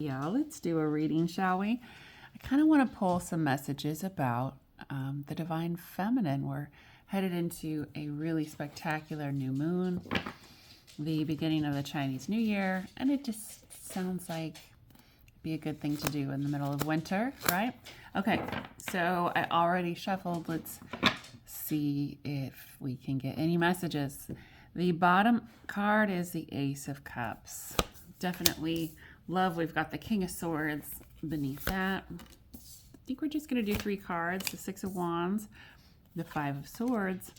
Yeah, let's do a reading, shall we? I kind of want to pull some messages about the divine feminine. We're headed into a really spectacular new moon, the beginning of the Chinese New Year, and it just sounds like it'd be a good thing to do in the middle of winter, right? Okay, so I already shuffled. Let's see if we can get any messages. The bottom card is the Ace of Cups. Definitely love. We've got the King of Swords beneath that. I think we're just going to do 3 cards. The Six of Wands, the Five of Swords.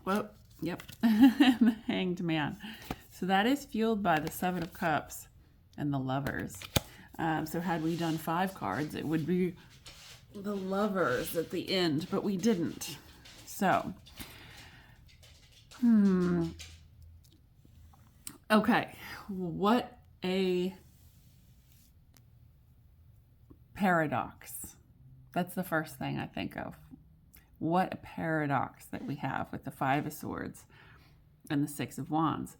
Whoa, yep, the Hanged Man. So that is fueled by the Seven of Cups and the Lovers. So had we done 5 cards, it would be the Lovers at the end, but we didn't. So, okay, what a paradox. That's the first thing I think of. What a paradox that we have with the Five of Swords and the Six of Wands.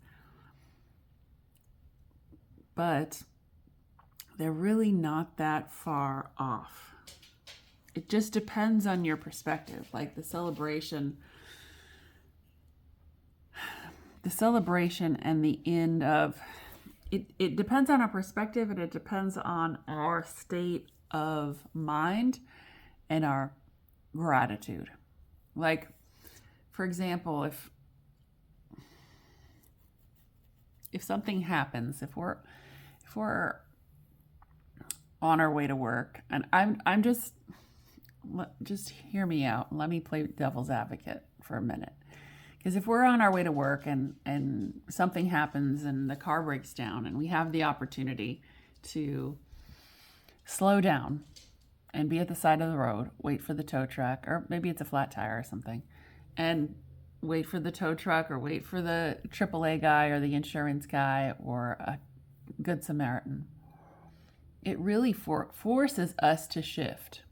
But they're really not that far off. It just depends on your perspective. Like the celebration and the end of it depends on our perspective, and it depends on our state of mind and our gratitude. Like, for example, if something happens, if we're on our way to work, and I'm just hear me out. Let me play devil's advocate for a minute. Because if we're on our way to work and something happens and the car breaks down and we have the opportunity to slow down and be at the side of the road, wait for the tow truck, or maybe it's a flat tire or something, and wait for the tow truck or wait for the AAA guy or the insurance guy or a Good Samaritan, it really forces us to shift.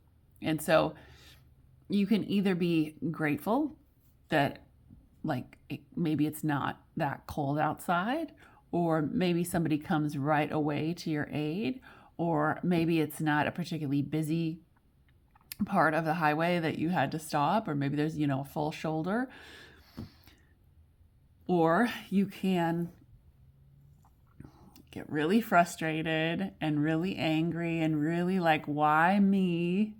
And so you can either be grateful that maybe it's not that cold outside, or maybe somebody comes right away to your aid, or maybe it's not a particularly busy part of the highway that you had to stop, or maybe there's, a full shoulder. Or you can get really frustrated and really angry and really like, why me?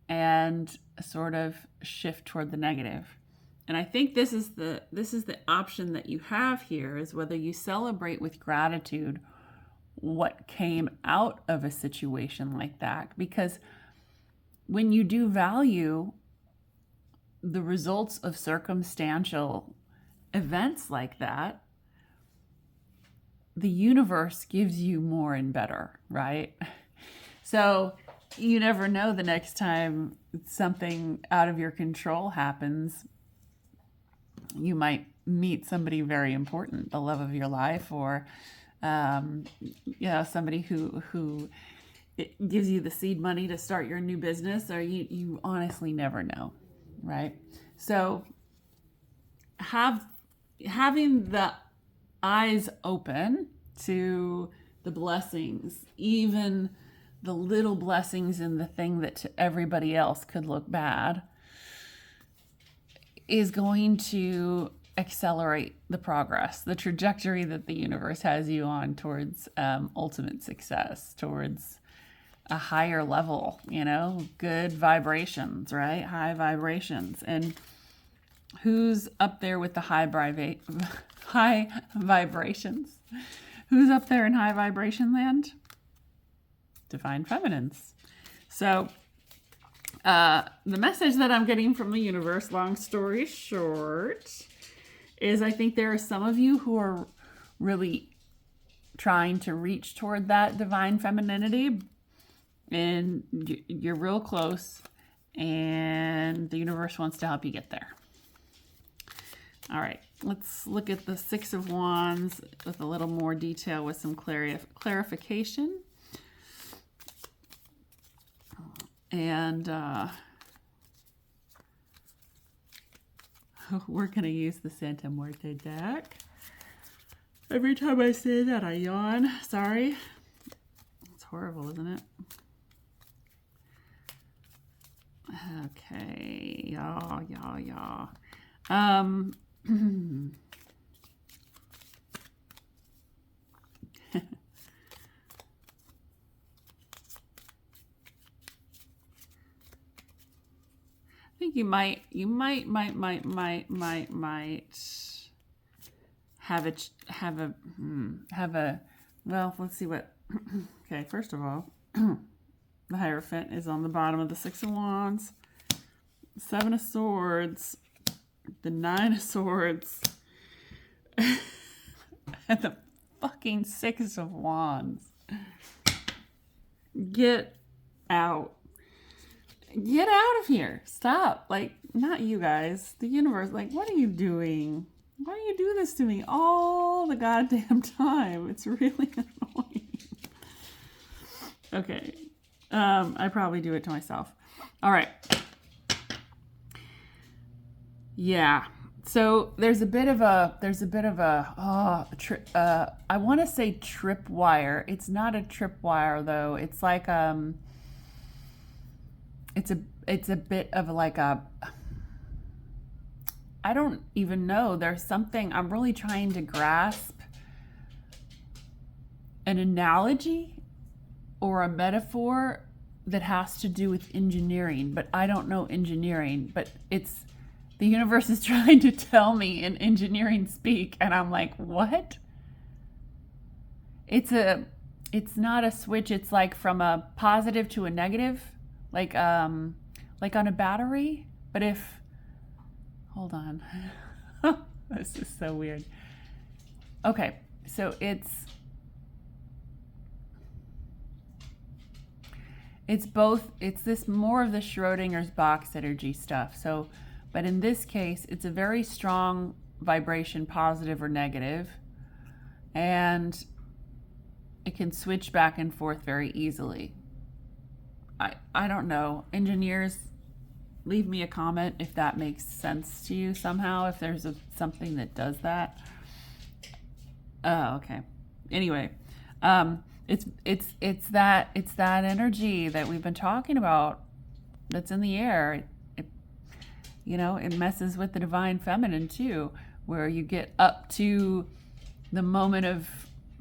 And sort of shift toward the negative. And I think this is the option that you have here, is whether you celebrate with gratitude what came out of a situation like that. Because when you do value the results of circumstantial events like that, the universe gives you more and better, right? So you never know, the next time something out of your control happens, you might meet somebody very important, the love of your life, or somebody who gives you the seed money to start your new business, or you honestly never know, right? So having the eyes open to the blessings, even the little blessings in the thing that to everybody else could look bad, is going to accelerate the progress, the trajectory that the universe has you on towards ultimate success, towards a higher level, good vibrations, right? High vibrations. And who's up there with the high vibrations? Who's up there in high vibration land? Divine feminines. So the message that I'm getting from the universe, long story short, is I think there are some of you who are really trying to reach toward that divine femininity, and you're real close, and the universe wants to help you get there. All right, let's look at the Six of Wands with a little more detail, with some clarification. And we're going to use the Santa Muerte deck. Every time I say that, I yawn. Sorry. horrible, isn't it? Okay, yeah. I think you might have a, well, let's see what, okay, first of all, the Hierophant is on the bottom of the Six of Wands, Seven of Swords, the Nine of Swords, and the fucking Six of Wands. Get out. Get out of here. Stop. Like, not you guys. The universe. Like, what are you doing? Why do you do this to me all the goddamn time? It's really annoying. Okay. I probably do it to myself. All right. Yeah. So there's a bit of a I want to say tripwire. It's not a tripwire though. It's like it's a bit of like a, I don't even know. There's something I'm really trying to grasp, an analogy or a metaphor that has to do with engineering, but I don't know engineering, but it's, the universe is trying to tell me in engineering speak, and I'm like, what? It's not a switch. It's like from a positive to a negative, like on a battery. But if, hold on, this is so weird. Okay, so it's both. It's this more of the Schrodinger's box energy stuff. So, but in this case, it's a very strong vibration, positive or negative, and it can switch back and forth very easily. I don't know. Engineers, leave me a comment if that makes sense to you somehow, if there's something that does that. Oh, okay. Anyway, it's that energy that we've been talking about that's in the air. It messes with the divine feminine too, where you get up to the moment of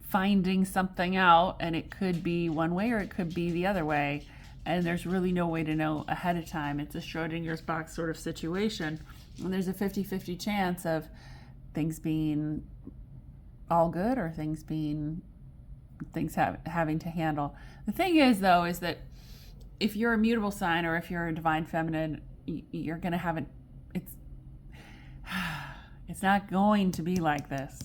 finding something out, and it could be one way or it could be the other way, and there's really no way to know ahead of time. It's a Schrodinger's box sort of situation, and there's a 50-50 chance of things being all good or things having to handle. The thing is, though, is that if you're a mutable sign or if you're a divine feminine, you're going to have it's not going to be like this.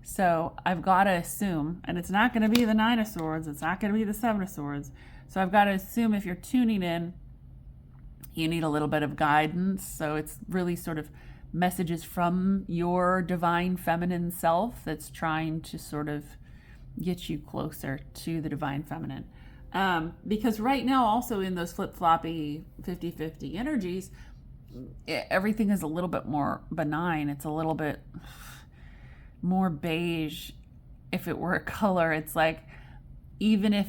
So I've got to assume, and it's not going to be the Nine of Swords, it's not going to be the Seven of Swords. So I've got to assume if you're tuning in, you need a little bit of guidance. So it's really sort of messages from your divine feminine self that's trying to sort of get you closer to the divine feminine. Because right now, also in those flip-floppy 50-50 energies, everything is a little bit more benign. It's a little bit more beige. If it were a color, it's like, even if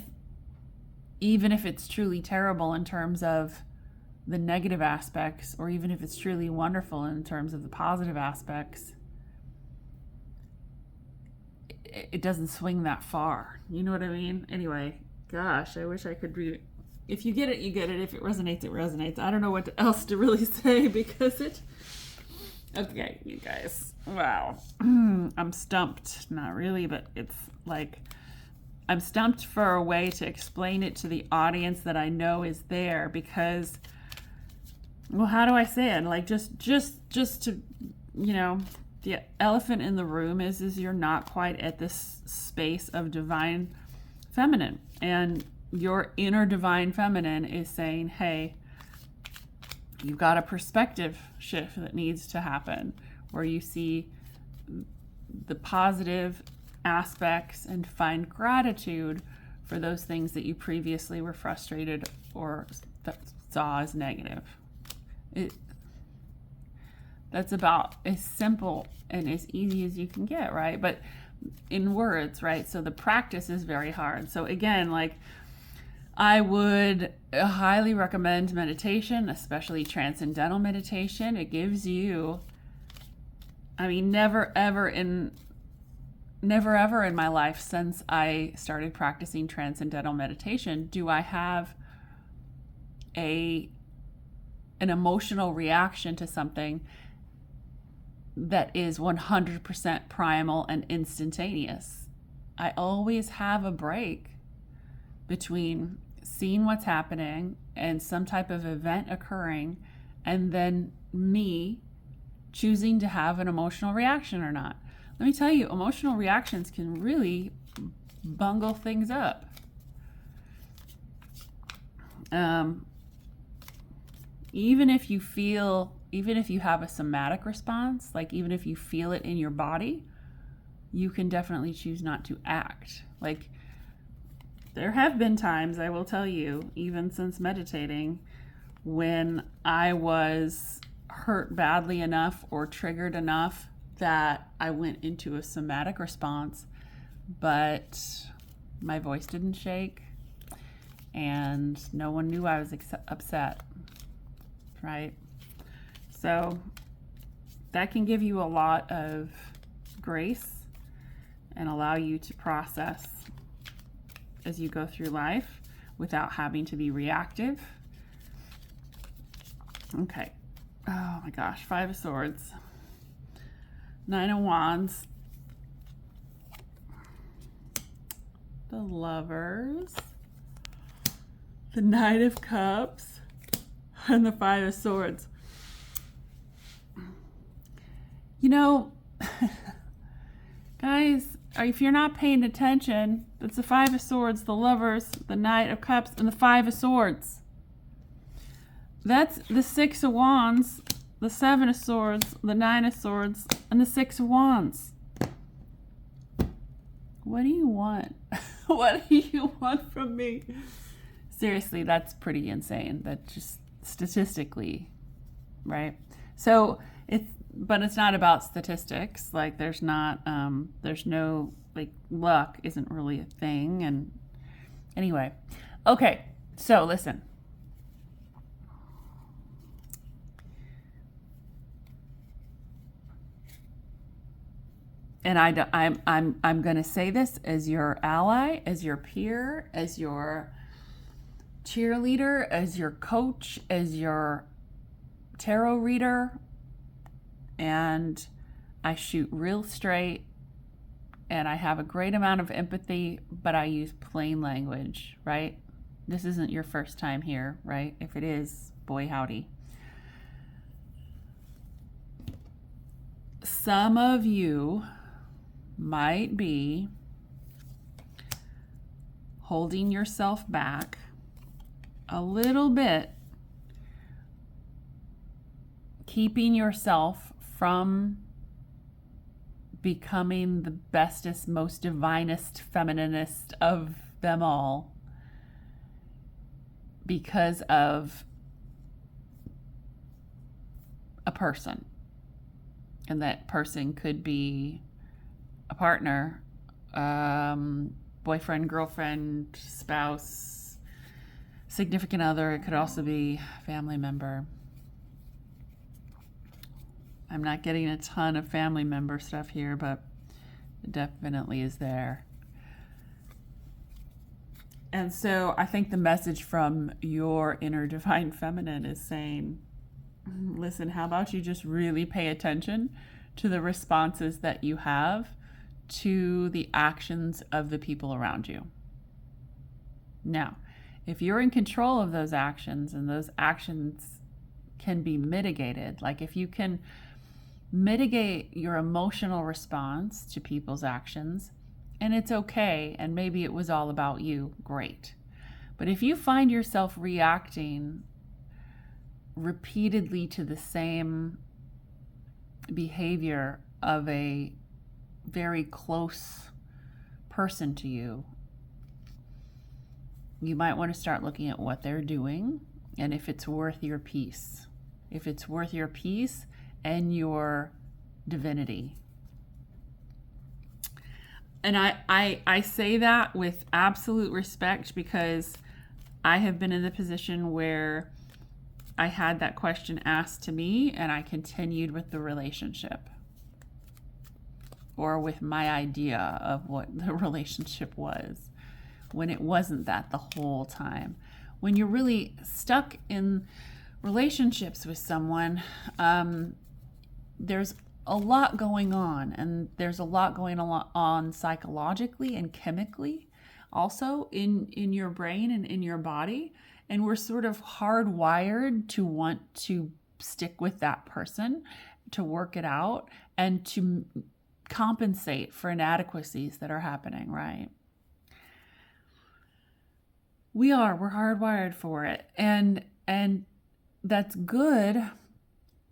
it's truly terrible in terms of the negative aspects, or even if it's truly wonderful in terms of the positive aspects, it doesn't swing that far. You know what I mean? Anyway, gosh, I wish I could read it. If you get it, you get it. If it resonates, it resonates. I don't know what else to really say because it... Okay, you guys. Wow. I'm stumped. Not really, but it's like... I'm stumped for a way to explain it to the audience that I know is there, because... Well, how do I say it? Like, just to, the elephant in the room is you're not quite at this space of divine feminine. And your inner divine feminine is saying, hey, you've got a perspective shift that needs to happen, where you see the positive aspects and find gratitude for those things that you previously were frustrated or saw as negative. That's about as simple and as easy as you can get, right? But in words, right? So the practice is very hard. So again, like, I would highly recommend meditation, especially transcendental meditation. It gives you, I mean, never ever in my life since I started practicing transcendental meditation do I have an emotional reaction to something that is 100% primal and instantaneous. I always have a break between seeing what's happening and some type of event occurring, and then me choosing to have an emotional reaction or not. Let me tell you, emotional reactions can really bungle things up. Even if you have a somatic response, like even if you feel it in your body, you can definitely choose not to act. Like, there have been times, I will tell you, even since meditating, when I was hurt badly enough or triggered enough that I went into a somatic response, but my voice didn't shake and no one knew I was upset, right? So that can give you a lot of grace and allow you to process as you go through life without having to be reactive. Okay. Oh my gosh. 5 of Swords. 9 of Wands. The Lovers. The Knight of Cups. And the 5 of Swords. You know, guys, if you're not paying attention, it's the 5 of Swords, the Lovers, the Knight of Cups, and the 5 of Swords. That's the 6 of Wands, the 7 of Swords, the 9 of Swords, and the 6 of Wands. What do you want? What do you want from me? Seriously, that's pretty insane. That just statistically, right? So but it's not about statistics. Like, there's no, like, luck isn't really a thing. And anyway, okay, so listen. And I'm going to say this as your ally, as your peer, as your cheerleader, as your coach, as your tarot reader. And I shoot real straight, and I have a great amount of empathy, but I use plain language, right? This isn't your first time here, right? If it is, boy howdy. Some of you might be holding yourself back a little bit, keeping yourself from becoming the bestest, most divinest femininist of them all because of a person. And that person could be a partner, boyfriend, girlfriend, spouse, significant other. It could also be a family member. I'm not getting a ton of family member stuff here, but it definitely is there. And so I think the message from your inner divine feminine is saying, listen, how about you just really pay attention to the responses that you have to the actions of the people around you. Now, if you're in control of those actions, and those actions can be mitigated, like if you can mitigate your emotional response to people's actions, and it's okay, and maybe it was all about you, great. But if you find yourself reacting repeatedly to the same behavior of a very close person to you, you might want to start looking at what they're doing and if it's worth your peace. If it's worth your peace and your divinity. And I say that with absolute respect because I have been in the position where I had that question asked to me and I continued with the relationship or with my idea of what the relationship was when it wasn't that the whole time. When you're really stuck in relationships with someone, there's a lot going on, and there's a lot going on psychologically and chemically also in your brain and in your body. And we're sort of hardwired to want to stick with that person, to work it out, and to compensate for inadequacies that are happening, right? We're hardwired for it. And that's good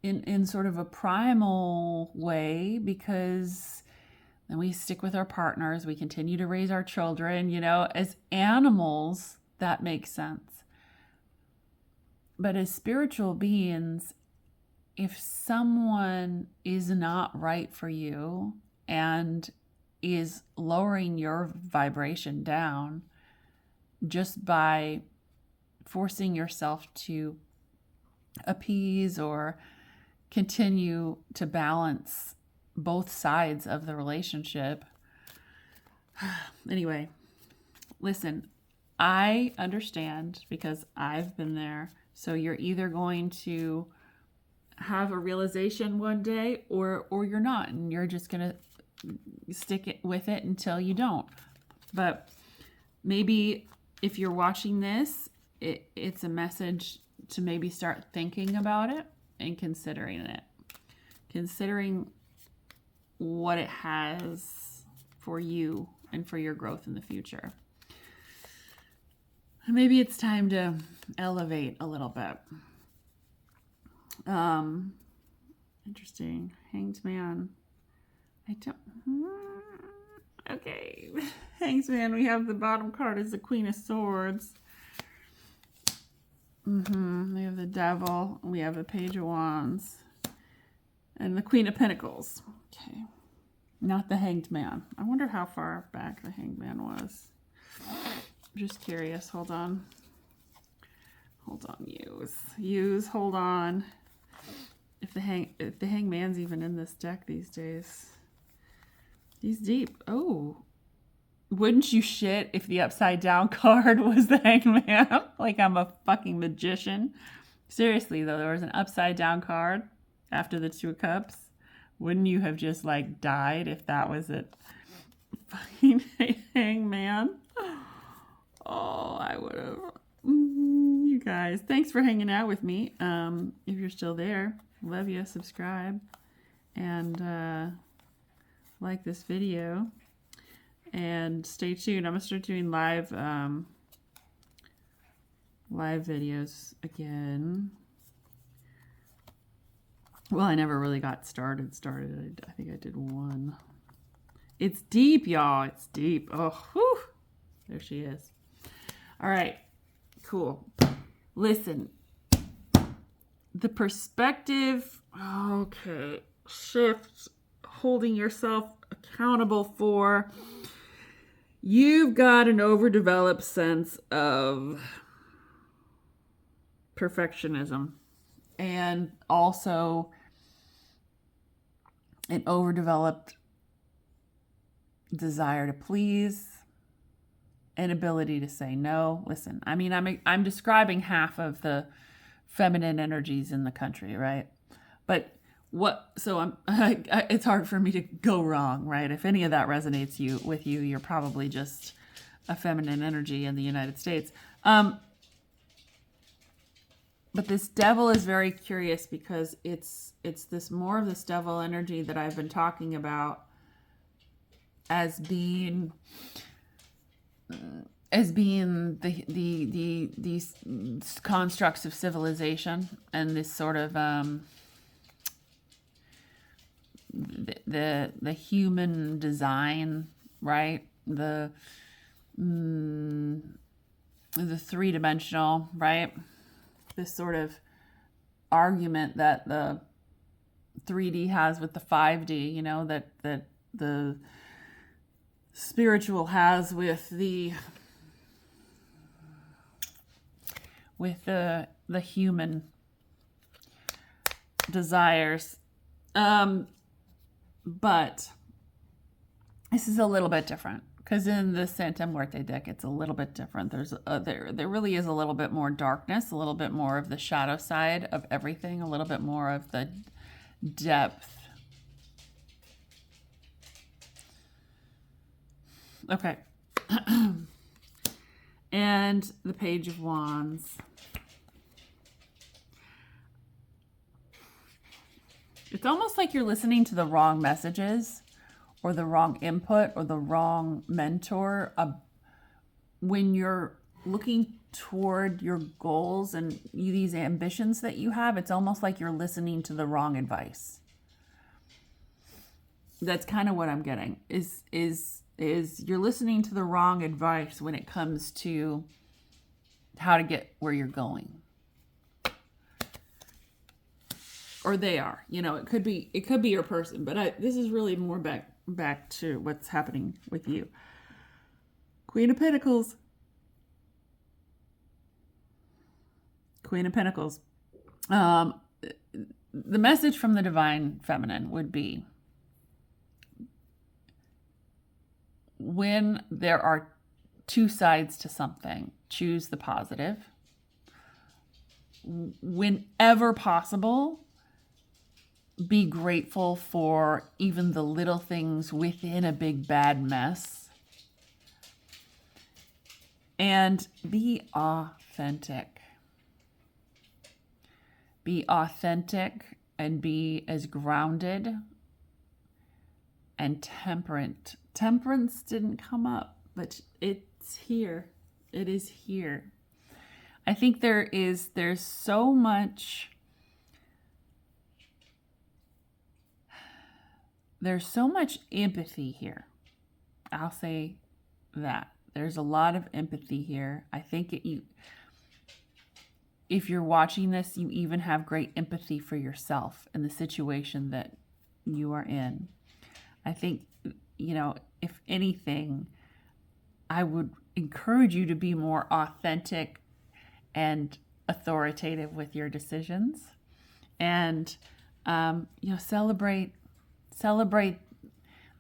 in sort of a primal way, because then we stick with our partners, we continue to raise our children, as animals, that makes sense. But as spiritual beings, if someone is not right for you and is lowering your vibration down just by forcing yourself to appease or continue to balance both sides of the relationship. Anyway, listen, I understand because I've been there. So you're either going to have a realization one day or you're not, and you're just going to stick with it until you don't. But maybe if you're watching this, it's a message to maybe start thinking about it and considering what it has for you and for your growth in the future. Maybe it's time to elevate a little bit. Interesting. Hanged Man. Okay. Hanged Man, we have the bottom card is the Queen of Swords. We have the Devil. We have the Page of Wands. And the Queen of Pentacles. Okay. Not the Hanged Man. I wonder how far back the Hanged Man was. I'm just curious. Hold on. Use. Hold on. If the Hangman's even in this deck these days. He's deep. Oh. Wouldn't you shit if the upside down card was the Hangman? Like I'm a fucking magician. Seriously though, there was an upside down card after the Two of Cups. Wouldn't you have just died if that was it? Fucking Hangman. Oh, I would have. You guys, thanks for hanging out with me. If you're still there, love you. Subscribe and like this video. And stay tuned. I'm gonna start doing live videos again. Well, I never really got started. I think I did one. It's deep, y'all. It's deep. Oh, whew. There she is. All right, cool. Listen, the perspective, okay, shifts, holding yourself accountable for, you've got an overdeveloped sense of perfectionism and also an overdeveloped desire to please, an ability to say no. Listen, I mean, I'm describing half of the feminine energies in the country, right? But it's hard for me to go wrong, right? If any of that resonates with you, you're probably just a feminine energy in the United States. But this devil is very curious because it's this more of this devil energy that I've been talking about as being these constructs of civilization and this sort of the human design, right? The three-dimensional, right? This sort of argument that the 3D has with the 5D, that the spiritual has with the human desires. But this is a little bit different, because in the Santa Muerte deck, it's a little bit different. There really is a little bit more darkness, a little bit more of the shadow side of everything, a little bit more of the depth. Okay. And the Page of Wands. It's almost like you're listening to the wrong messages or the wrong input or the wrong mentor when you're looking toward your goals and these ambitions that you have. It's almost like you're listening to the wrong advice. That's kind of what I'm getting, is you're listening to the wrong advice when it comes to how to get where you're going. Or they are, it could be your person, but this is really more back to what's happening with you. Queen of Pentacles. Queen of Pentacles. The message from the Divine Feminine would be, when there are two sides to something, choose the positive. Whenever possible, be grateful for even the little things within a big bad mess. And be authentic. Be authentic and be as grounded and temperate. Temperance didn't come up, but it's here. It is here. I think there's so much empathy here. I'll say that. There's a lot of empathy here. I think if you're watching this, you even have great empathy for yourself and the situation that you are in. I think, if anything, I would encourage you to be more authentic and authoritative with your decisions, and celebrate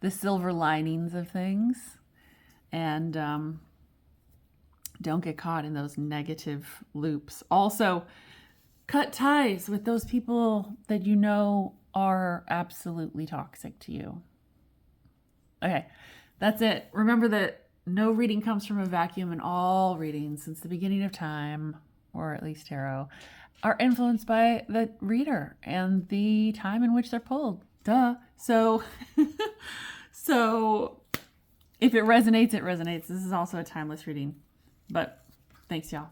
the silver linings of things, and don't get caught in those negative loops. Also, cut ties with those people that are absolutely toxic to you. Okay, that's it. Remember that no reading comes from a vacuum, and all readings since the beginning of time, or at least tarot, are influenced by the reader and the time in which they're pulled. Duh. So if it resonates, it resonates. This is also a timeless reading. But thanks, y'all.